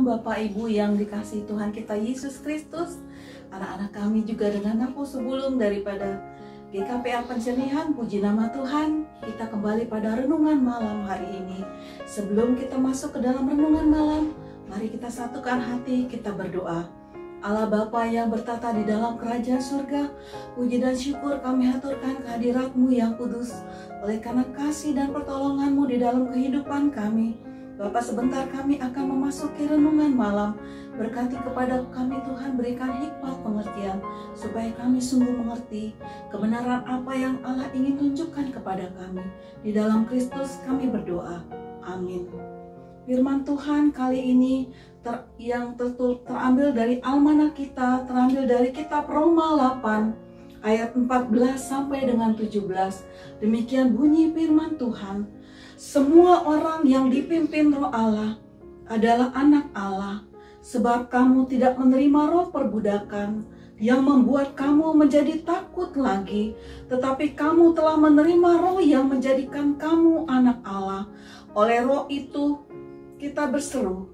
Shalom Bapak Ibu yang dikasihi Tuhan kita Yesus Kristus. Anak-anak kami juga dengan aku sebelum daripada GKPA Pencernihan, puji nama Tuhan. Kita kembali pada renungan malam hari ini. Sebelum kita masuk ke dalam renungan malam, mari kita satukan hati, kita berdoa. Allah Bapa yang bertata di dalam kerajaan surga, puji dan syukur kami haturkan kehadirat-Mu yang kudus, oleh karena kasih dan pertolongan-Mu di dalam kehidupan kami. Bapa, sebentar kami akan memasuki renungan malam. Berkati kepada kami Tuhan, berikan hikmat pengertian, supaya kami sungguh mengerti kebenaran apa yang Allah ingin tunjukkan kepada kami. Di dalam Kristus kami berdoa. Amin. Firman Tuhan kali ini yang terambil dari Almanak kita, terambil dari kitab Roma 8 ayat 14 sampai dengan 17. Demikian bunyi firman Tuhan. Semua orang yang dipimpin Roh Allah adalah anak Allah, sebab kamu tidak menerima roh perbudakan yang membuat kamu menjadi takut lagi, tetapi kamu telah menerima roh yang menjadikan kamu anak Allah. Oleh roh itu kita berseru,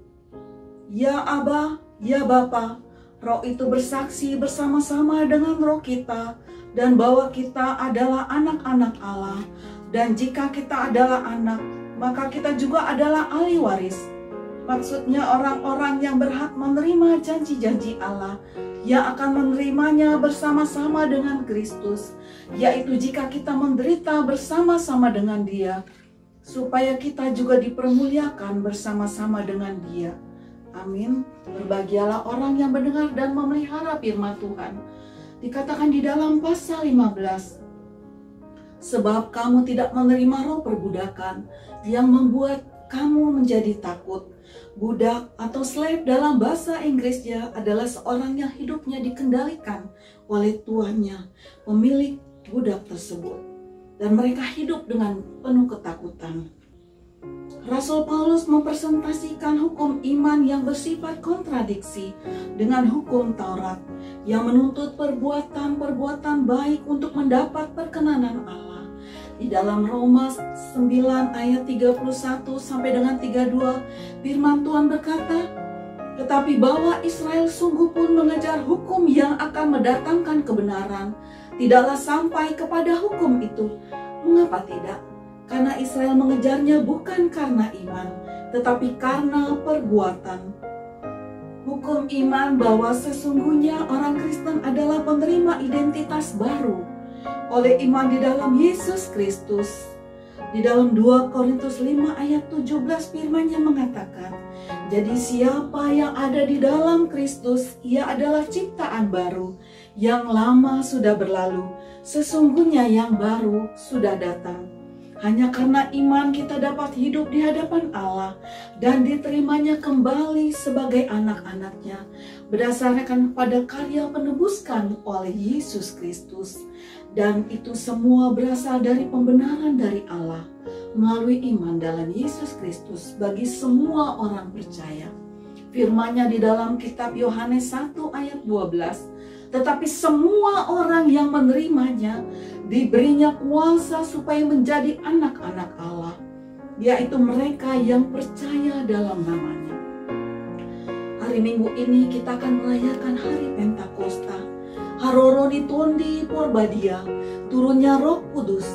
Ya Aba, Ya Bapa. Roh itu bersaksi bersama-sama dengan roh kita dan bahwa kita adalah anak-anak Allah. Dan jika kita adalah anak, maka kita juga adalah ahli waris. Maksudnya orang-orang yang berhak menerima janji-janji Allah, yang akan menerimanya bersama-sama dengan Kristus, yaitu jika kita menderita bersama-sama dengan Dia, supaya kita juga dipermuliakan bersama-sama dengan Dia. Amin. Berbahagialah orang yang mendengar dan memelihara firman Tuhan. Dikatakan di dalam pasal 15, sebab kamu tidak menerima roh perbudakan yang membuat kamu menjadi takut. Budak atau slave dalam bahasa Inggrisnya adalah seorang yang hidupnya dikendalikan oleh tuannya, pemilik budak tersebut. Dan mereka hidup dengan penuh ketakutan. Rasul Paulus mempresentasikan hukum iman yang bersifat kontradiksi dengan hukum Taurat yang menuntut perbuatan-perbuatan baik untuk mendapat perkenanan Allah. Di dalam Roma 9 ayat 31 sampai dengan 32, firman Tuhan berkata, tetapi bahwa Israel sungguh pun mengejar hukum yang akan mendatangkan kebenaran, tidaklah sampai kepada hukum itu. Mengapa tidak? Karena Israel mengejarnya bukan karena iman, tetapi karena perbuatan. Hukum iman bahwa sesungguhnya orang Kristen adalah penerima identitas baru oleh iman di dalam Yesus Kristus. Di dalam 2 Korintus 5 ayat 17 firman-Nya mengatakan, jadi siapa yang ada di dalam Kristus, ia adalah ciptaan baru, yang lama sudah berlalu, sesungguhnya yang baru sudah datang. Hanya karena iman kita dapat hidup di hadapan Allah dan diterimanya kembali sebagai anak-anaknya berdasarkan pada karya penebuskan oleh Yesus Kristus. Dan itu semua berasal dari pembenaran dari Allah melalui iman dalam Yesus Kristus bagi semua orang percaya. Firman-Nya di dalam kitab Yohanes 1 ayat 12, tetapi semua orang yang menerimanya diberinya kuasa supaya menjadi anak-anak Allah, yaitu mereka yang percaya dalam namanya. Hari Minggu ini kita akan merayakan hari Pentakosta. Haroroni Tondi Porbadia, turunnya Roh Kudus,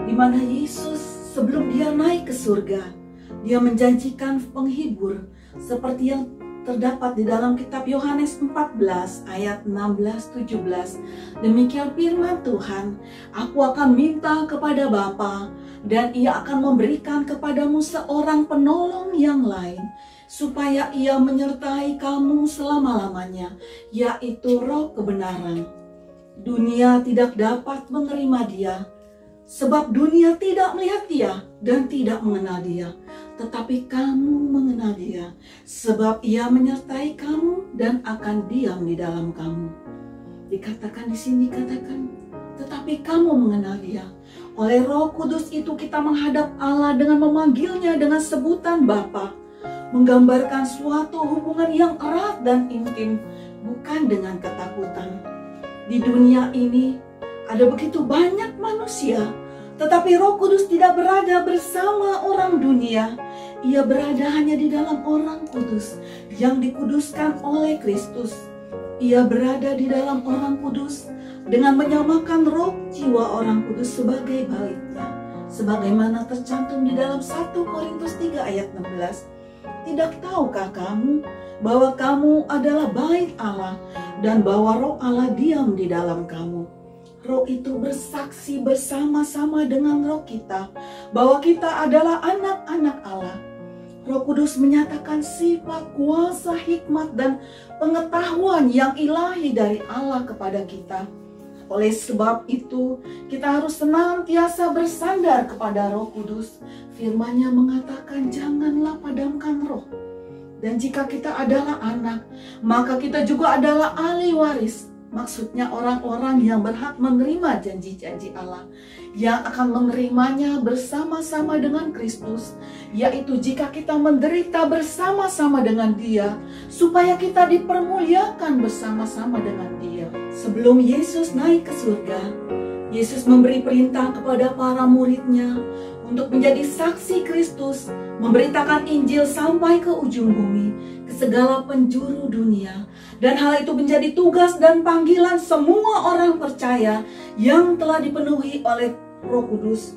di mana Yesus sebelum Dia naik ke surga, Dia menjanjikan penghibur seperti yang terdapat di dalam kitab Yohanes 14 ayat 16-17. Demikian firman Tuhan, aku akan minta kepada Bapa dan Ia akan memberikan kepadamu seorang penolong yang lain, supaya Ia menyertai kamu selama-lamanya, yaitu Roh kebenaran. Dunia tidak dapat menerima Dia, sebab dunia tidak melihat Dia dan tidak mengenal Dia. Tetapi kamu mengenal Dia, sebab Ia menyertai kamu dan akan diam di dalam kamu. Dikatakan di sini, katakan, tetapi kamu mengenal Dia. Oleh Roh Kudus itu kita menghadap Allah dengan memanggilnya dengan sebutan Bapa, menggambarkan suatu hubungan yang erat dan intim, bukan dengan ketakutan. Di dunia ini ada begitu banyak manusia, tetapi Roh Kudus tidak berada bersama orang dunia. Ia berada hanya di dalam Orang Kudus yang dikuduskan oleh Kristus. Ia berada di dalam Orang Kudus dengan menyamakan roh jiwa Orang Kudus sebagai baitnya. Sebagaimana tercantum di dalam 1 Korintus 3 ayat 16. Tidak tahukah kamu bahwa kamu adalah bait Allah dan bahwa roh Allah diam di dalam kamu? Roh itu bersaksi bersama-sama dengan roh kita bahwa kita adalah anak-anak Allah. Roh Kudus menyatakan sifat, kuasa, hikmat, dan pengetahuan yang ilahi dari Allah kepada kita. Oleh sebab itu, kita harus senantiasa bersandar kepada Roh Kudus. Firman-Nya mengatakan, janganlah padamkan roh. Dan jika kita adalah anak, maka kita juga adalah ahli waris. Maksudnya orang-orang yang berhak menerima janji-janji Allah, yang akan menerimanya bersama-sama dengan Kristus, yaitu jika kita menderita bersama-sama dengan Dia, supaya kita dipermuliakan bersama-sama dengan Dia. Sebelum Yesus naik ke surga, Yesus memberi perintah kepada para murid-Nya untuk menjadi saksi Kristus, memberitakan Injil sampai ke ujung bumi, ke segala penjuru dunia. Dan hal itu menjadi tugas dan panggilan semua orang percaya yang telah dipenuhi oleh Roh Kudus.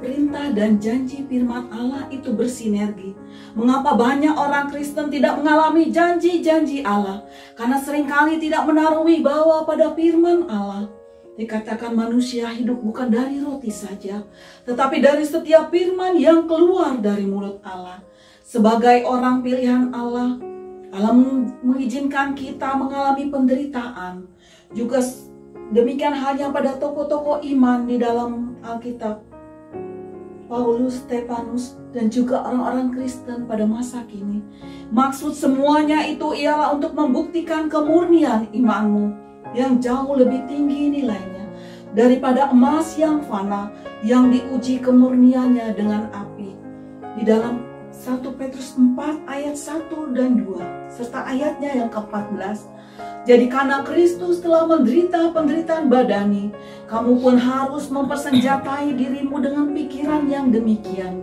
Perintah dan janji firman Allah itu bersinergi. Mengapa banyak orang Kristen tidak mengalami janji-janji Allah? Karena seringkali tidak menaruh wibawa pada firman Allah. Dikatakan manusia hidup bukan dari roti saja, tetapi dari setiap firman yang keluar dari mulut Allah. Sebagai orang pilihan Allah, Allah mengizinkan kita mengalami penderitaan. Juga demikian halnya pada tokoh-tokoh iman di dalam Alkitab. Paulus, Stefanus, dan juga orang-orang Kristen pada masa kini. Maksud semuanya itu ialah untuk membuktikan kemurnian imanmu yang jauh lebih tinggi nilainya daripada emas yang fana yang diuji kemurniannya dengan api. Di dalam 1 Petrus 4 ayat 1 dan 2 serta ayatnya yang ke-14. Jadi karena Kristus telah menderita penderitaan badani, kamu pun harus mempersenjatai dirimu dengan pikiran yang demikian.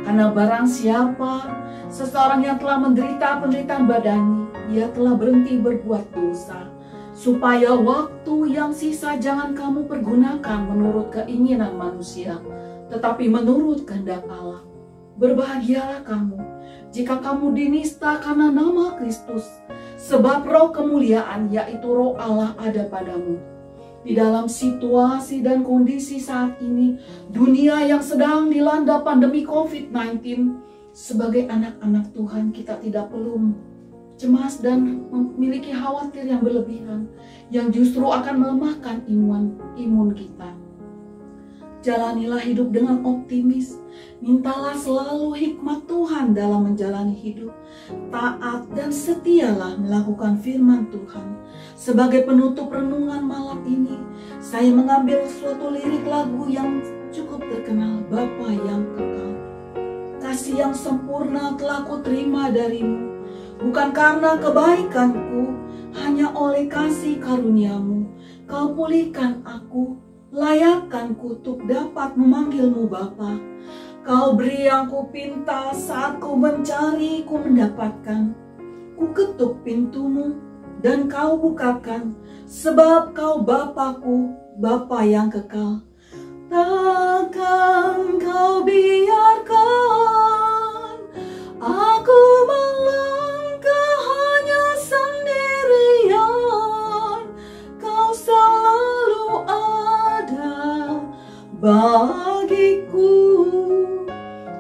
Karena barang siapa seseorang yang telah menderita penderitaan badani, ia telah berhenti berbuat dosa. Supaya waktu yang sisa jangan kamu pergunakan menurut keinginan manusia, tetapi menurut kehendak Allah. Berbahagialah kamu jika kamu dinista karena nama Kristus, sebab roh kemuliaan yaitu roh Allah ada padamu. Di dalam situasi dan kondisi saat ini, dunia yang sedang dilanda pandemi COVID-19, sebagai anak-anak Tuhan kita tidak perlu cemas dan memiliki khawatir yang berlebihan, yang justru akan melemahkan imun kita. Jalanilah hidup dengan optimis. Mintalah selalu hikmat Tuhan dalam menjalani hidup. Taat dan setialah melakukan firman Tuhan. Sebagai penutup renungan malam ini, saya mengambil suatu lirik lagu yang cukup terkenal, Bapa yang kekal. Kasih yang sempurna telah kuterima darimu, bukan karena kebaikanku, hanya oleh kasih karuniamu. Kau pulihkan aku, layakkan kutuk dapat memanggilmu Bapa. Kau beri yang ku pinta, saat ku mencari ku mendapatkan. Ku ketuk pintumu dan kau bukakan, sebab kau Bapaku, Bapa yang kekal. Takkan kau biarkan aku melangkah hanya sendirian. Kau selalu ada bagiku,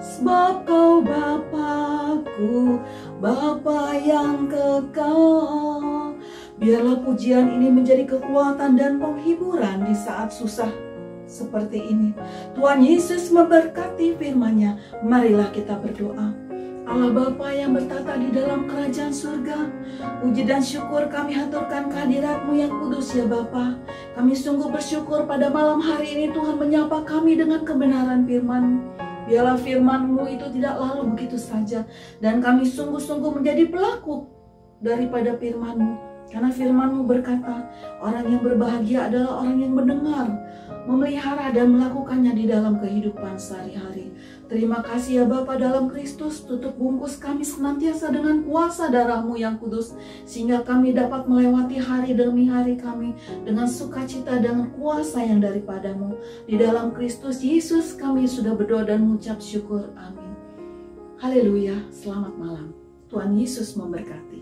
sebab kau Bapaku, Bapa yang kekal. Biarlah pujian ini menjadi kekuatan dan penghiburan di saat susah seperti ini. Tuhan Yesus memberkati firman-Nya. Marilah kita berdoa. Allah Bapa yang bertata di dalam kerajaan surga, puji dan syukur kami haturkan kehadirat-Mu yang kudus ya Bapa. Kami sungguh bersyukur pada malam hari ini Tuhan menyapa kami dengan kebenaran firman-Mu. Biarlah firman-Mu itu tidak lalu begitu saja, dan kami sungguh-sungguh menjadi pelaku daripada firman-Mu. Karena firman-Mu berkata, orang yang berbahagia adalah orang yang mendengar memelihara dan melakukannya di dalam kehidupan sehari-hari. Terima kasih ya Bapa dalam Kristus, tutup bungkus kami senantiasa dengan kuasa darah-Mu yang kudus, sehingga kami dapat melewati hari demi hari kami dengan sukacita dan kuasa yang daripada-Mu. Di dalam Kristus Yesus kami sudah berdoa dan mengucap syukur. Amin. Haleluya, selamat malam. Tuhan Yesus memberkati.